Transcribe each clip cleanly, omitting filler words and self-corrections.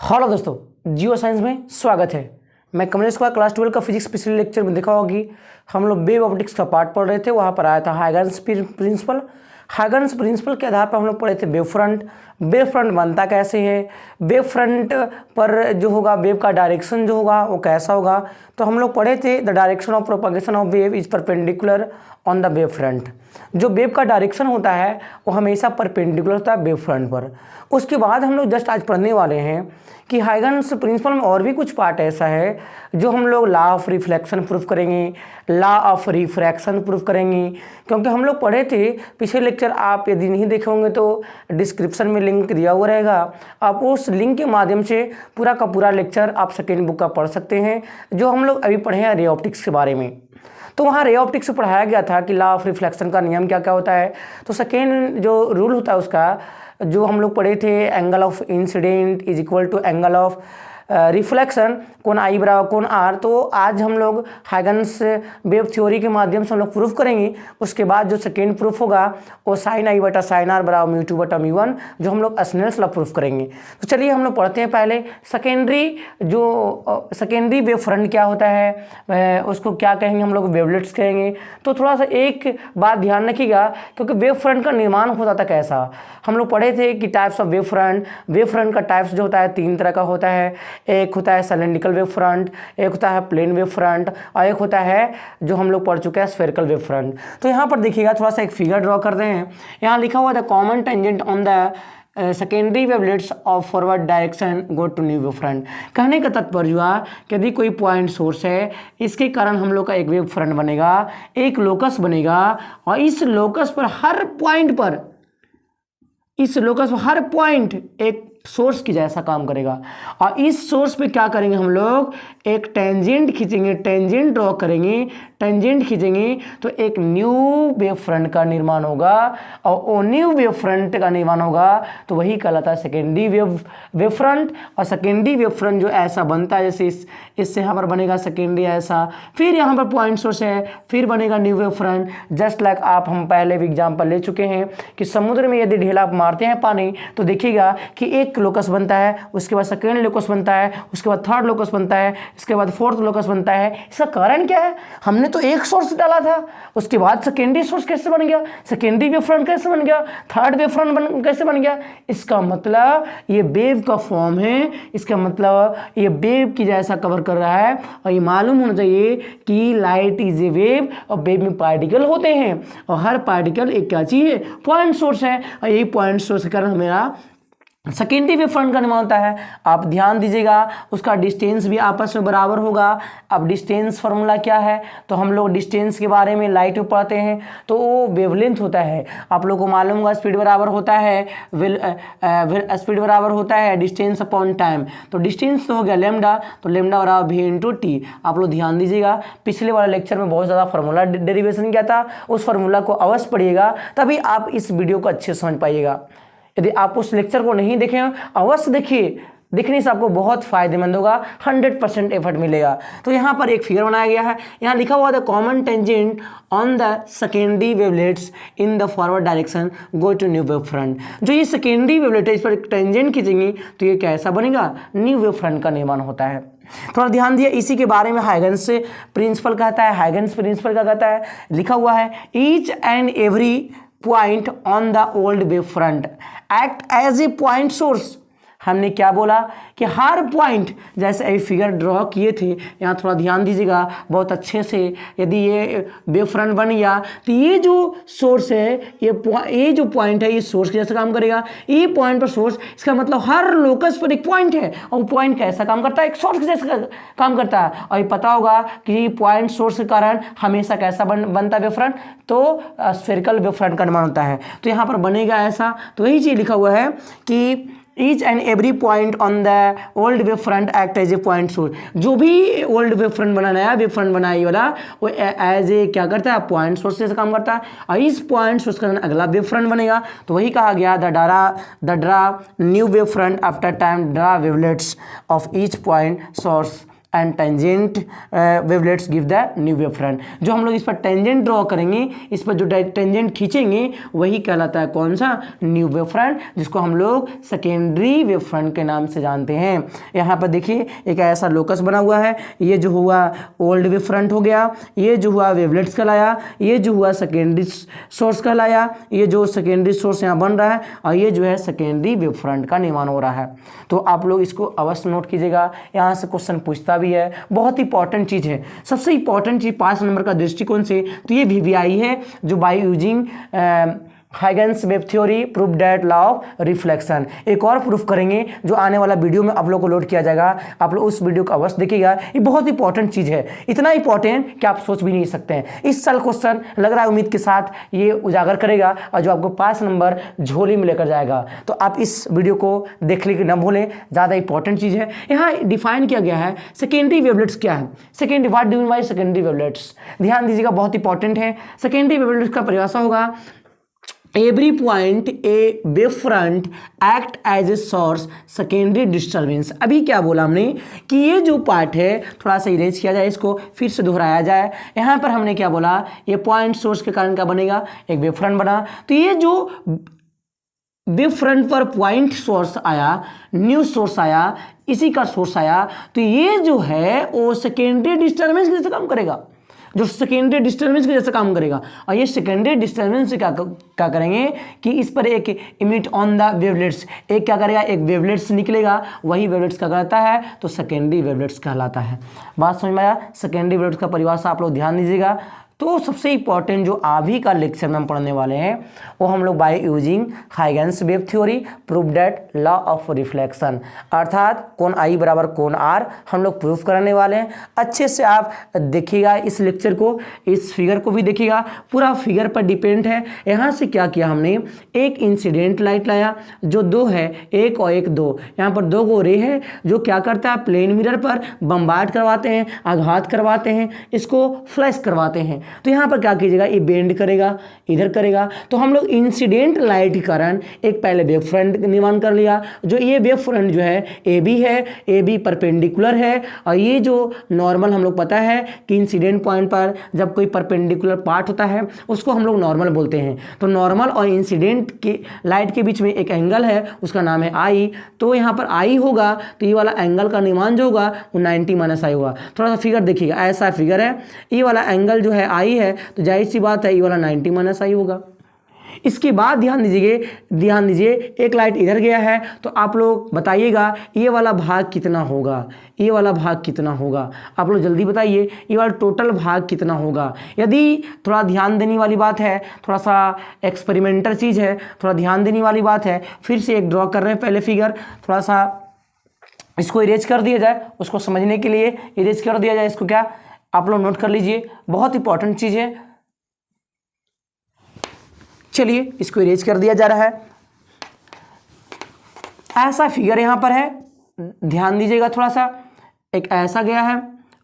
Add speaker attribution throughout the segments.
Speaker 1: Hello दोस्तों, geo science में स्वागत है। मैं कमलेश कुमार क्लास 12 का फिजिक्स पिछले लेक्चर में देखा होगी हम लोग वेव ऑप्टिक्स का पार्ट पढ़ रहे थे। वहाँ पर आया था हाइगन्स प्रिंसिपल। हाइगन्स प्रिंसिपल के आधार पर हम लोग पढ़े थे वेव फ्रंट। वेव फ्रंट बनता कैसे है, वेव फ्रंट पर जो होगा वेव का डायरेक्शन जो होगा वो कैसा होगा। तो हम लोग पढ़े थे the direction of propagation of wave is perpendicular on the wave front. जो वेव का डायरेक्शन होता है वो हमेशा परपेंडिकुलर होता है वेव फ्रंट पर। उसके बाद हम लोग जस्ट आज पढ़ने वाले हैं कि हाइगन्स प्रिंसिपल में और भी कुछ पार्ट ऐसा है जो हम लोग लॉ ऑफ रिफ्लेक्शन प्रूफ करेंगे, लॉ ऑफ रिफ्रैक्शन प्रूफ करेंगे। क्योंकि हम लोग पढ़े थे पिछले लेक्चर, आप यदि नहीं देखे होंगे तो डिस्क्रिप्शन में लिंक दिया हुआ रहेगा। आप उस लिंक के माध्यम से पूरा का पूरा लेक्चर आप सेकेंड बुक का पढ़ सकते हैं, जो हम लोग अभी पढ़े हैं रे ऑप्टिक्स के बारे में। तो वहाँ रे ऑप्टिक्स से पढ़ाया गया था कि लॉ ऑफ रिफ्लेक्शन का नियम क्या क्या होता है। तो सेकेंड जो रूल होता है उसका जो हम लोग पढ़े थे, angle of incidence is equal to angle of reflection, कोण आई बराबर कोण आर। तो आज हम लोग हाइगन्स वेव थ्योरी के माध्यम से हम लोग प्रूफ करेंगे। उसके बाद जो सेकेंड प्रूफ होगा वो साइन आई बटा साइन आर बराबर म्यू टू बटा म्यू वन, जो हम लोग स्नेल्स लॉ प्रूफ करेंगे। तो चलिए हम लोग पढ़ते हैं पहले सेकेंडरी वेव फ्रंट क्या होता है, उसको क्या कहेंगे हम लोग, वेवलेट्स कहेंगे। तो थोड़ा सा एक बात ध्यान रखिएगा, क्योंकि वेव फ्रंट का निर्माण होता था कैसा। हम लोग पढ़े थे कि टाइप्स ऑफ वेव फ्रंट का टाइप्स जो होता है तीन तरह का होता है। एक होता है सिलेंड्रिकल वेव फ्रंट, एक होता है प्लेन वेव फ्रंट, और एक होता है जो हम लोग पढ़ चुके हैं स्फेरिकल वेव फ्रंट। तो यहाँ पर देखिएगा, थोड़ा सा एक फिगर ड्रॉ करते हैं। यहाँ लिखा हुआ था common tangent on the secondary wavelets of forward direction go to new wave front. कहने का तात्पर्य हुआ कि यदि कोई पॉइंट सोर्स है, इसके कारण हम लोग का एक वेव फ्रंट बनेगा, एक लोकस बनेगा, और इस लोकस पर हर पॉइंट एक सोर्स की जैसा काम करेगा। और इस सोर्स पे क्या करेंगे हम लोग, एक टेंजेंट खींचेंगे, टेंजेंट ड्रॉ करेंगे, टेंजेंट खींचेंगे तो एक न्यू वेव फ्रंट का निर्माण होगा। और वो न्यू वेव फ्रंट का निर्माण होगा तो वही कहलाता है सेकेंडरी वेव फ्रंट। और सेकेंडरी वेव फ्रंट जो ऐसा बनता है, जैसे इससे यहाँ पर बनेगा सेकेंडरी ऐसा, फिर यहाँ पर पॉइंट सोर्स है, फिर बनेगा new wave front. Just like आप हम पहले भी एग्जाम्पल ले चुके हैं कि समुद्र में यदि ढेला मारते हैं पानी तो देखिएगा कि एक लोकस बनता है, उसके बाद सेकेंड लोकस बनता है, उसके बाद थर्ड लोकस बनता है, इसके बाद फोर्थ लोकस बनता है। इसका कारण क्या है, हमने तो एक सोर्स डाला था, उसके बाद सेकेंडरी सोर्स कैसे बन गया, सेकेंडरी वेव फ्रंट कैसे बन गया, थर्ड वेव फ्रंट कैसे बन गया। इसका मतलब ये वेव का फॉर्म है, इसका मतलब ये वेव की जैसा कवर कर रहा है। और ये मालूम होना चाहिए कि लाइट इज ए वेव, और वेव में पार्टिकल होते हैं, और हर पार्टिकल एक क्या चीज है, पॉइंट सोर्स है। और यही पॉइंट सोर्स के कारण मेरा सेकेंडरी वेव फ्रंट का निर्माण होता है। आप ध्यान दीजिएगा, उसका डिस्टेंस भी आपस में बराबर होगा। अब डिस्टेंस फार्मूला क्या है, तो हम लोग डिस्टेंस के बारे में लाइट में पढ़ते हैं, तो वो वेवलेंथ होता है। आप लोगों को मालूम होगा स्पीड बराबर होता है स्पीड बराबर होता है डिस्टेंस अपॉन टाइम। तो डिस्टेंस तो हो गया लेमडा, तो लेमडा बराबर v इंटू टी। आप लोग ध्यान दीजिएगा, पिछले वाले लेक्चर में बहुत ज़्यादा फार्मूला डेरिवेशन किया था, उस फार्मूला को अवश्य पढ़िएगा, तभी आप इस वीडियो को अच्छे से समझ पाइएगा। यदि आप उस लेक्चर को नहीं देखे अवश्य देखिए, देखने से आपको बहुत फायदेमंद होगा, 100% एफर्ट मिलेगा। तो यहाँ पर एक फिगर बनाया गया है, यहाँ लिखा हुआ the common tangent on the secondary wavelets in the forward direction go to new wave front. जो ये सेकेंडरी वेवलेट है, इस पर टेंजेंट खींचेंगे तो ये कैसा बनेगा, न्यू वेव फ्रंट का निर्माण होता है। थोड़ा ध्यान दिए, इसी के बारे में हाइगन्स प्रिंसिपल कहता है। हाइगन्स प्रिंसिपल क्या कहता है, लिखा हुआ है each and every point on the old wave front act as a point source. हमने क्या बोला कि हर पॉइंट, जैसे अभी फिगर ड्रॉ किए थे, यहाँ थोड़ा ध्यान दीजिएगा बहुत अच्छे से। यदि ये वेव फ्रंट बन गया तो ये जो सोर्स है, ये जो पॉइंट है, ये सोर्स के जैसा काम करेगा। ये पॉइंट पर सोर्स, इसका मतलब हर लोकस पर एक पॉइंट है, और वो पॉइंट कैसा काम करता है, एक सोर्स के जैसा काम करता है। और ये पता होगा कि पॉइंट सोर्स के कारण हमेशा कैसा बनता है वेव फ्रंट, तो स्फेरिकल वेव फ्रंट का निर्माण होता है। तो यहाँ पर बनेगा ऐसा। तो वही चीज़ लिखा हुआ है कि each and every point on the old wave front act as a point source. जो भी ओल्ड वेव फ्रंट बना, नया वेव फ्रंट बना ये वाला, वो एज ए क्या करता है, पॉइंट सोर्स से काम करता है। और इस पॉइंट सोर्स का अगला वेव फ्रंट बनेगा। तो वही कहा गया the draw new wave front after time draw wavelets of each point source and tangent wavelets give the new wave front. जो हम लोग इस पर टेंजेंट ड्रॉ करेंगे, इस पर जो टेंजेंट खींचेंगे वही कहलाता है कौन सा, न्यू वेव फ्रंट, जिसको हम लोग सेकेंडरी वेव फ्रंट के नाम से जानते हैं। यहाँ पर देखिए एक ऐसा लोकस बना हुआ है, ये जो हुआ ओल्ड वेव फ्रंट हो गया, ये जो हुआ वेवलेट्स कहलाया, ये जो हुआ सेकेंडरी सोर्स कहलाया, ये जो सेकेंडरी सोर्स यहाँ बन रहा है, और ये जो है सेकेंडरी वेव फ्रंट का निर्माण हो रहा है। तो आप लोग इसको अवश्य नोट कीजिएगा, यहाँ से क्वेश्चन पूछता भी है, बहुत इंपॉर्टेंट चीज़ है। सबसे इंपॉर्टेंट चीज़ 5 नंबर का दृष्टिकोण से तो ये वीवीआई है, जो by using Huygens wave theory proof that law of reflection. एक और प्रूफ करेंगे जो आने वाला वीडियो में आप लोग को लोड किया जाएगा, आप लोग उस वीडियो को अवश्य देखिएगा। ये बहुत इंपॉर्टेंट चीज़ है, इतना इंपॉर्टेंट कि आप सोच भी नहीं सकते हैं। इस साल क्वेश्चन लग रहा है उम्मीद के साथ ये उजागर करेगा और जो आपको 5 नंबर झोली में लेकर जाएगा। तो आप इस वीडियो को देख लेकर न भूलें, ज़्यादा इंपॉर्टेंट चीज़ है। यहाँ डिफाइन किया गया है सेकेंडरी वेवलेट्स क्या है, secondary what do mean by secondary wavelets, ध्यान दीजिएगा, बहुत इंपॉर्टेंट है। सेकेंडरी वेवलेट्स का परिभाषा होगा every point a wave front act as a source secondary disturbance. अभी क्या बोला हमने कि ये जो पार्ट है थोड़ा सा इरेज किया जाए, इसको फिर से दोहराया जाए। यहाँ पर हमने क्या बोला, ये पॉइंट सोर्स के कारण क्या बनेगा, एक वेव फ्रंट बना। तो ये जो वेव फ्रंट पर पॉइंट सोर्स आया, न्यू सोर्स आया, इसी का सोर्स आया, तो ये जो है वो सेकेंडरी डिस्टर्बेंस के जैसे काम करेगा, जो सेकेंडरी डिस्टर्बेंस के जैसे काम करेगा। और ये सेकेंडरी डिस्टर्बेंस से क्या करेंगे कि इस पर एक इमिट ऑन द वेवलेट्स, एक क्या करेगा, एक वेवलेट्स निकलेगा, वही वेवलेट्स क्या कहलाता है, तो सेकेंडरी वेवलेट्स कहलाता है। बात समझ में आया। सेकेंडरी वेवलेट्स का परिभाषा आप लोग ध्यान दीजिएगा। तो सबसे इंपॉर्टेंट जो अभी का लेक्चर में हम पढ़ने वाले हैं वो हम लोग by using Huygens wave theory proof that law of reflection, अर्थात कोण आई बराबर कोण आर हम लोग प्रूफ कराने वाले हैं। अच्छे से आप देखिएगा इस लेक्चर को, इस फिगर को भी देखिएगा, पूरा फिगर पर डिपेंड है। यहाँ से क्या किया हमने, एक इंसिडेंट लाइट लाया जो 2 है, 1 और 1 2, यहाँ पर 2 गो रे है जो क्या करता है, प्लेन मिरर पर बम्बार्ड करवाते हैं, आघात करवाते हैं, इसको फ्लैश करवाते हैं। तो यहाँ पर क्या कीजिएगा, ये बेंड करेगा, इधर करेगा। तो हम लोग इंसिडेंट लाइट के कारण एक पहले वेव फ्रंट निर्माण कर लिया, जो ये वेव फ्रंट जो है ए बी है, ए बी परपेंडिकुलर है, और ये जो नॉर्मल हम लोग पता है कि इंसिडेंट पॉइंट पर जब कोई परपेंडिकुलर पार्ट होता है उसको हम लोग नॉर्मल बोलते हैं। तो नॉर्मल और इंसिडेंट के लाइट के बीच में एक एंगल है, उसका नाम है आई। तो यहाँ पर आई होगा तो ये वाला एंगल का निर्माण जो होगा वो 90 माइनस आई होगा। थोड़ा सा फिगर देखिएगा, ऐसा फिगर है, ये वाला एंगल जो है आई है, तो जाहिर सी बात है ये वाला 90 माइनस आई होगा। इसके बाद ध्यान दीजिए एक लाइट इधर गया है, तो आप लोग बताइएगा ये वाला भाग कितना होगा, ये वाला भाग कितना होगा, आप लोग जल्दी बताइए ये वाला टोटल भाग कितना होगा। यदि थोड़ा ध्यान देने वाली बात है, थोड़ा सा एक्सपेरिमेंटल चीज़ है, थोड़ा ध्यान देने वाली बात है, फिर से एक ड्रॉ कर रहे हैं पहले फिगर, थोड़ा सा इसको इरेज कर दिया जाए, उसको समझने के लिए इरेज कर दिया जाए। इसको क्या आप लोग नोट कर लीजिए, बहुत इंपॉर्टेंट चीज़ है। चलिए इसको इरेज कर दिया जा रहा है। ऐसा फिगर यहां पर है, ध्यान दीजिएगा थोड़ा सा, एक ऐसा गया है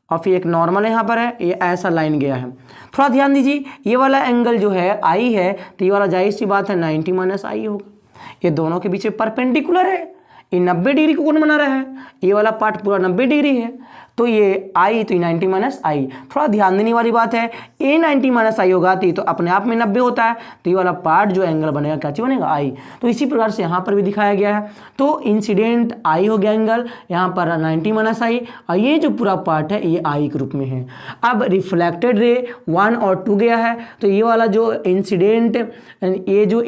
Speaker 1: और फिर एक नॉर्मल यहां पर है, ये ऐसा लाइन गया है। थोड़ा ध्यान दीजिए, ये वाला एंगल जो है आई है, तो ये वाला जाहिर सी बात है 90 माइनस आई होगा। ये दोनों के बीच परपेंडिकुलर है, ये 90 डिग्री को कोण बना रहा है, ये वाला पार्ट पूरा 90 डिग्री है, तो ये आई तो 90 माइनस आई। थोड़ा ध्यान देने वाली बात है, ए 90 माइनस आई होगा तो अपने आप में 90 होता है, तो ये वाला पार्ट जो एंगल बनेगा क्या चीज बनेगा, आई। तो इसी प्रकार से यहाँ पर भी दिखाया गया है। तो इंसिडेंट आई हो गया एंगल, यहाँ पर 90 माइनस आई, और ये जो पूरा पार्ट है ये आई के रूप में है। अब रिफ्लेक्टेड रे 1 और 2 गया है, तो ये वाला जो इंसिडेंट, ये जो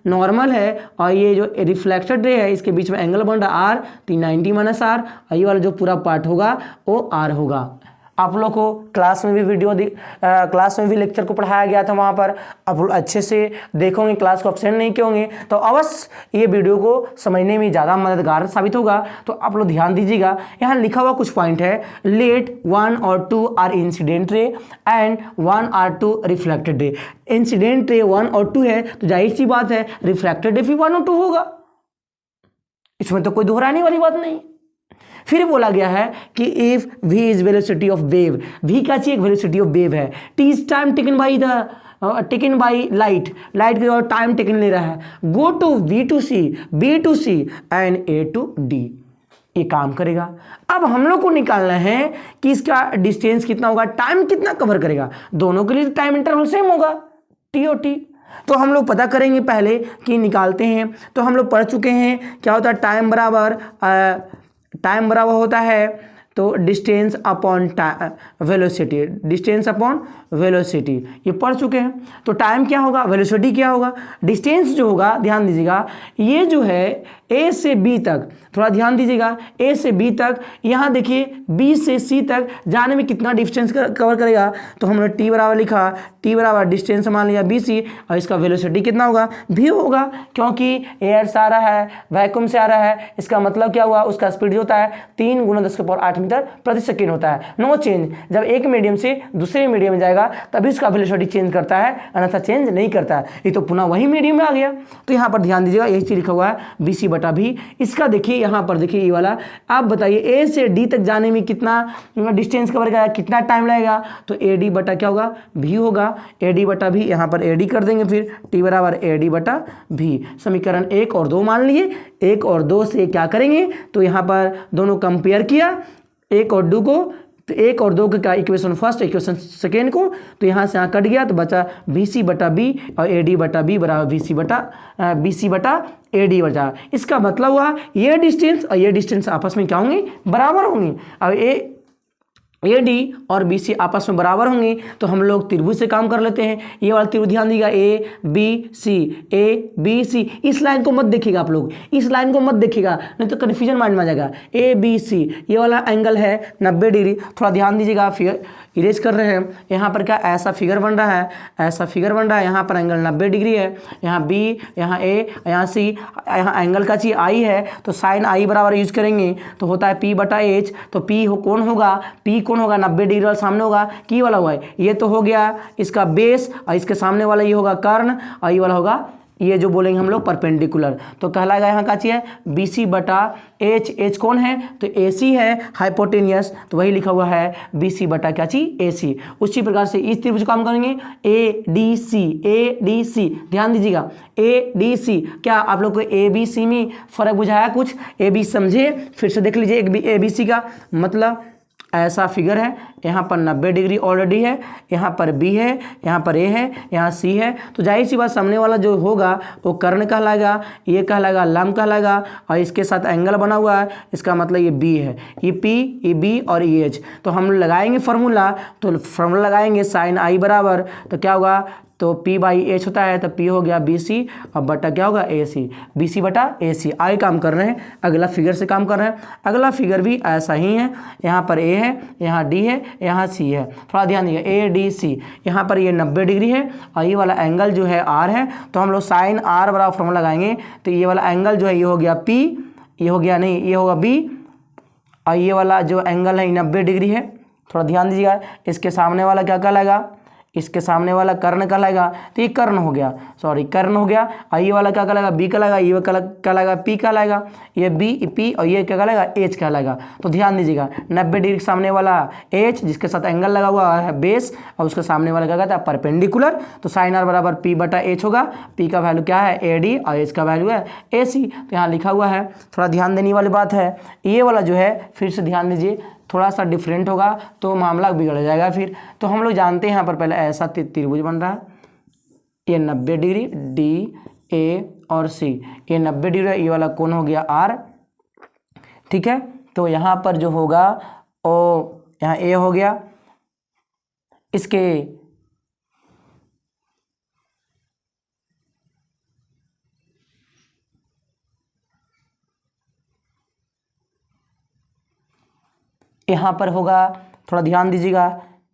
Speaker 1: नॉर्मल है और ये जो रिफ्लेक्टेड रे है, इसके बीच में एंगल बन रहा आर, तो 90 माइनस आर, और ये वाला जो पूरा पार्ट होगा वो आर होगा। आप लोग को क्लास में भी क्लास में भी लेक्चर को पढ़ाया गया था, वहाँ पर आप लोग अच्छे से देखोगे, क्लास को अब्सेंट नहीं किए तो अवश्य ये वीडियो को समझने में ज़्यादा मददगार साबित होगा। तो आप लोग ध्यान दीजिएगा, यहाँ लिखा हुआ कुछ पॉइंट है, लेट 1 और 2 are incident ray and 1 are 2 reflected ray. Incident ray 1 और 2 है, तो जाहिर सी बात है रिफ्लेक्टेड रे भी 1 और 2 होगा, इसमें तो कोई दोहराने वाली बात नहीं। फिर बोला गया है कि if v is velocity of wave, v क्या चाहिए, वेलोसिटी ऑफ वेव है, t is time taken by light के और टाइम टेकन ले रहा है, go to b to c, b to c and a to d। ये काम करेगा। अब हम लोग को निकालना है कि इसका डिस्टेंस कितना होगा, टाइम कितना कवर करेगा। दोनों के लिए टाइम इंटरवल सेम होगा, टी और टी। तो हम लोग पता करेंगे पहले कि निकालते हैं। तो हम लोग पढ़ चुके हैं क्या होता है, टाइम बराबर होता है तो distance upon velocity, distance upon velocity, ये पढ़ चुके हैं। तो टाइम क्या होगा, वेलोसिटी क्या होगा, डिस्टेंस जो होगा, ध्यान दीजिएगा, ये जो है ए से बी तक, थोड़ा ध्यान दीजिएगा, ए से बी तक, यहाँ देखिए बी से सी तक जाने में कितना डिस्टेंस कवर करेगा। तो हमने टी बराबर लिखा, टी बराबर डिस्टेंस मान लिया बी सी, और इसका वेलोसिटी कितना होगा, भी होगा, क्योंकि एयर से आ रहा है, वैक्यूम से आ रहा है। इसका मतलब क्या हुआ, उसका स्पीड जो होता है 3 × 10⁸ मीटर प्रति सेकेंड होता है। नो चेंज, जब एक मीडियम से दूसरे मीडियम में जाएगा तभी इसका वेलोसिटी चेंज करता है, अन्यथा चेंज नहीं करता है। ये तो पुनः वही मीडियम में आ गया। तो यहाँ पर ध्यान दीजिएगा, यही चीज लिखा हुआ है बी सी बटा भी। इसका देखिए यहाँ पर देखिए ये वाला, आप बताइए ए से डी तक जाने में कितना डिस्टेंस कवर करेगा, कितना टाइम लगेगा। तो ए डी बटा क्या होगा, भी होगा, ए डी बटा भी, यहाँ पर ए डी कर देंगे, फिर टी बराबर ए डी बटा भी। समीकरण 1 और 2 मान लिए, 1 और 2 से क्या करेंगे, तो यहाँ पर दोनों कंपेयर किया, 1 और 2 को, तो 1 और 2 का इक्वेशन फर्स्ट, इक्वेशन सेकेंड को, तो यहाँ से यहाँ कट गया, तो बचा बी सी बटा बी और ए डी बटा बी बराबर बी सी बटा ए डी बचा। इसका मतलब हुआ ये डिस्टेंस और ये डिस्टेंस आपस में क्या होंगे, बराबर होंगे। अब ए डी और बी सी आपस में बराबर होंगे, तो हम लोग त्रिभुज से काम कर लेते हैं। ये वाला त्रिभुज ध्यान दीजिएगा, ए बी सी, इस लाइन को मत देखिएगा आप लोग, इस लाइन को मत देखिएगा, नहीं तो कन्फ्यूजन माइंड में आ जाएगा। ए बी सी, ये वाला एंगल है 90 डिग्री, थोड़ा ध्यान दीजिएगा, फिगर इरेज कर रहे हैं। यहाँ पर क्या ऐसा फिगर बन रहा है, ऐसा फिगर बन रहा है, यहाँ पर एंगल 90 डिग्री है, यहाँ बी, यहाँ ए, यहाँ सी, यहाँ एंगल का चीज आई है, तो साइन आई बराबर यूज करेंगे, तो होता है पी बटा एच। तो पी कौन होगा, पी कौन होगा, 90 डिग्री वाला सामने होगा, की वाला हुआ है, ये तो हो गया इसका बेस, और इसके सामने वाला ये होगा कर्ण, और ये वाला होगा, ये जो बोलेंगे हम लोग परपेंडिकुलर। तो कहलाएगा यहाँ का चीज है बी सी बटा एच, एच कौन है, तो ए सी है हाइपोटेनियस, तो वही लिखा हुआ है बी सी बटा क्या चीज, ए सी। उसी प्रकार से इस त्रिभुज काम करेंगे, ए डी सी, ध्यान दीजिएगा, ए डी सी। क्या आप लोग को ए बी सी में फर्क बुझाया कुछ, ए बी समझे, फिर से देख लीजिए एक ए बी सी का मतलब ऐसा फिगर है, यहाँ पर 90 डिग्री ऑलरेडी है, यहाँ पर बी है, यहाँ पर ए है, यहाँ सी है, तो जाहिर सी बात सामने वाला जो होगा वो कर्ण कहलाएगा, ये कहलाएगा लंब कहलाएगा, और इसके साथ एंगल बना हुआ है, इसका मतलब ये बी है, ये पी, ये बी और ये एच। तो हम लगाएंगे फार्मूला, तो फार्मूला लगाएंगे साइन आई बराबर, तो क्या होगा, तो P बाई एच होता है, तो P हो गया बी सी और बटा क्या होगा ए सी, बी सी बटा ए सी। आगे काम कर रहे हैं, अगला फिगर से काम कर रहे हैं। अगला फिगर भी ऐसा ही है, यहाँ पर ए है, यहाँ डी है, यहाँ सी है, थोड़ा ध्यान दीजिए, ए डी सी। यहाँ पर ये 90 डिग्री है और ये वाला एंगल जो है आर है, तो हम लोग साइन आर बराबर फॉर्मूला लगाएंगे, तो ये वाला एंगल जो है ये हो गया P, ये हो गया नहीं, ये होगा B, और ये वाला जो एंगल है 90 डिग्री है। थोड़ा ध्यान दीजिएगा, इसके सामने वाला क्या कहलाएगा, इसके सामने वाला कर्ण कहलाएगा, तो ये कर्ण हो गया, सॉरी कर्ण हो गया। और ये वाला क्या कहलाएगा, बी कहलाएगा, ये कहलाएगा पी कहलाएगा, ये बी पी और ये क्या कहलाएगा, एच कहलाएगा। तो ध्यान दीजिएगा 90 डिग्री के सामने वाला एच, जिसके साथ एंगल लगा हुआ है बेस, और उसके सामने वाला क्या कहता है परपेंडिकुलर। तो साइन आर बराबर पी बटा एच होगा, पी का वैल्यू क्या है ए डी और एच का वैल्यू है ए सी। तो यहाँ लिखा हुआ है, थोड़ा ध्यान देने वाली बात है, ये वाला जो है फिर से ध्यान दीजिए, थोड़ा सा डिफरेंट होगा तो मामला बिगड़ जाएगा फिर। तो हम लोग जानते हैं यहाँ पर पहले ऐसा त्रिभुज बन रहा है, ये 90 डिग्री डी ए और सी, ये 90 डिग्री, ये वाला कोण हो गया आर, ठीक है। तो यहाँ पर जो होगा ओ, यहाँ ए हो गया, इसके यहाँ पर होगा, थोड़ा ध्यान दीजिएगा,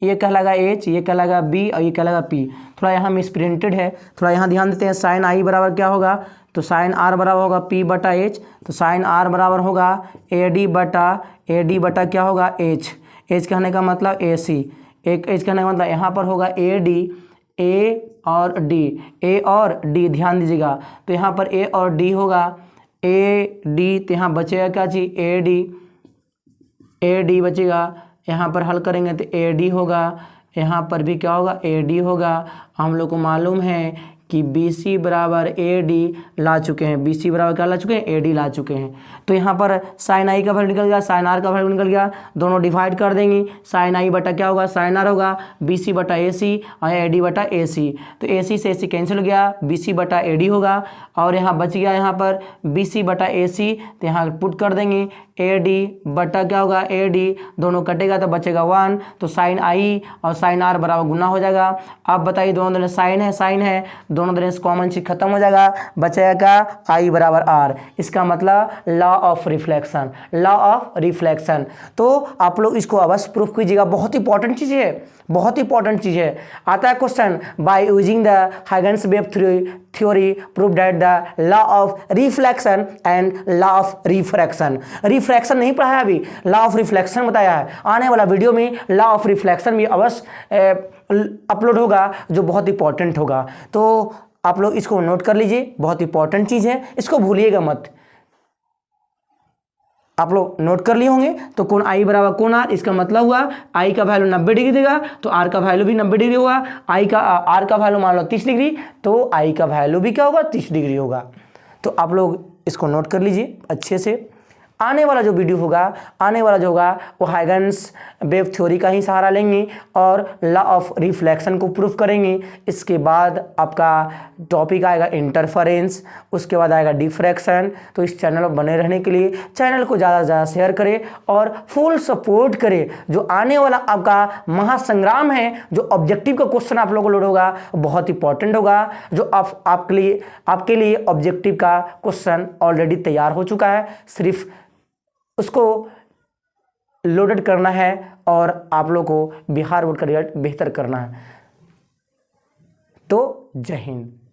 Speaker 1: ये कहलाएगा एच, ये कहलाएगा बी और ये कहलाएगा पी। थोड़ा यहाँ मिसप्रिंटेड है, थोड़ा यहाँ ध्यान देते हैं। साइन आई बराबर क्या होगा, तो साइन आर बराबर होगा पी बटा एच, तो साइन आर बराबर होगा ए डी बटा क्या होगा एच, एच कहने का मतलब ए सी, एक एच कहने का मतलब यहाँ पर होगा ए डी, ए और डी, ध्यान दीजिएगा। तो यहाँ पर ए और डी होगा, ए डी, तो यहाँ बचेगा क्या चीज ए डी बचेगा। यहाँ पर हल करेंगे तो ए डी होगा, यहाँ पर भी क्या होगा ए डी होगा। हम लोग को मालूम है कि बी सी बराबर ए डी ला चुके हैं, बी सी बराबर क्या ला चुके हैं, ए डी ला चुके हैं। तो यहाँ पर साइन आई का वैल्यू निकल गया, साइन आर का वैल्यू निकल गया, दोनों डिवाइड कर देंगे, साइन आई बटा क्या होगा, साइन आर होगा, बी सी बटा ए सी और ए डी बटा ए सी। तो ए सी से ए सी कैंसिल हो गया, बी सी बटा ए डी होगा और यहाँ बच गया यहाँ पर बी सी बटा ए सी, तो यहाँ पुट कर देंगे ए डी बटा क्या होगा, ए डी, दोनों कटेगा तो बचेगा 1, तो साइन आई और साइन आर बराबर गुना हो जाएगा। अब बताइए दोनों दोनों साइन है, दोनों दोनों कॉमन चीज खत्म हो जाएगा, बचेगा आई बराबर आर। इसका मतलब law of reflection, law of reflection. तो आप लोग इसको अवश्य प्रूफ कीजिएगा, बहुत इंपॉर्टेंट चीज़ है, बहुत इंपॉर्टेंट चीज़ है। आता है question, by using the Huygens wave theory prove that the law of reflection and law of refraction. Refraction नहीं पढ़ाया अभी, लॉ ऑफ रिफ्लेक्शन बताया है। आने वाला वीडियो में लॉ ऑफ रिफ्लेक्शन भी अवश्य अपलोड होगा, जो बहुत इंपॉर्टेंट होगा। तो आप लोग इसको नोट कर लीजिए, बहुत इंपॉर्टेंट चीज़ है, इसको भूलिएगा मत। आप लोग नोट कर लिए होंगे। तो कोण आई बराबर कोण आर, इसका मतलब हुआ आई का वैल्यू 90 डिग्री देगा तो आर का वैल्यू भी 90 डिग्री होगा। आर का वैल्यू मान लो 30 डिग्री तो आई का वैल्यू भी क्या होगा, 30 डिग्री होगा। तो आप लोग इसको नोट कर लीजिए अच्छे से। आने वाला जो वीडियो होगा, आने वाला जो होगा वो हाइगन्स वेव थ्योरी का ही सहारा लेंगे और लॉ ऑफ रिफ्लेक्शन को प्रूफ करेंगे। इसके बाद आपका टॉपिक आएगा इंटरफेरेंस, उसके बाद आएगा डिफ्रैक्शन। तो इस चैनल पर बने रहने के लिए चैनल को ज़्यादा से ज़्यादा शेयर करें और फुल सपोर्ट करें। जो आने वाला आपका महासंग्राम है, जो ऑब्जेक्टिव का क्वेश्चन आप लोगों को लोड होगा, बहुत इंपॉर्टेंट होगा। जो आपके लिए ऑब्जेक्टिव का क्वेश्चन ऑलरेडी तैयार हो चुका है, सिर्फ उसको लोडेड करना है और आप लोग को बिहार बोर्ड का रिजल्ट बेहतर करना है। तो जय हिंद।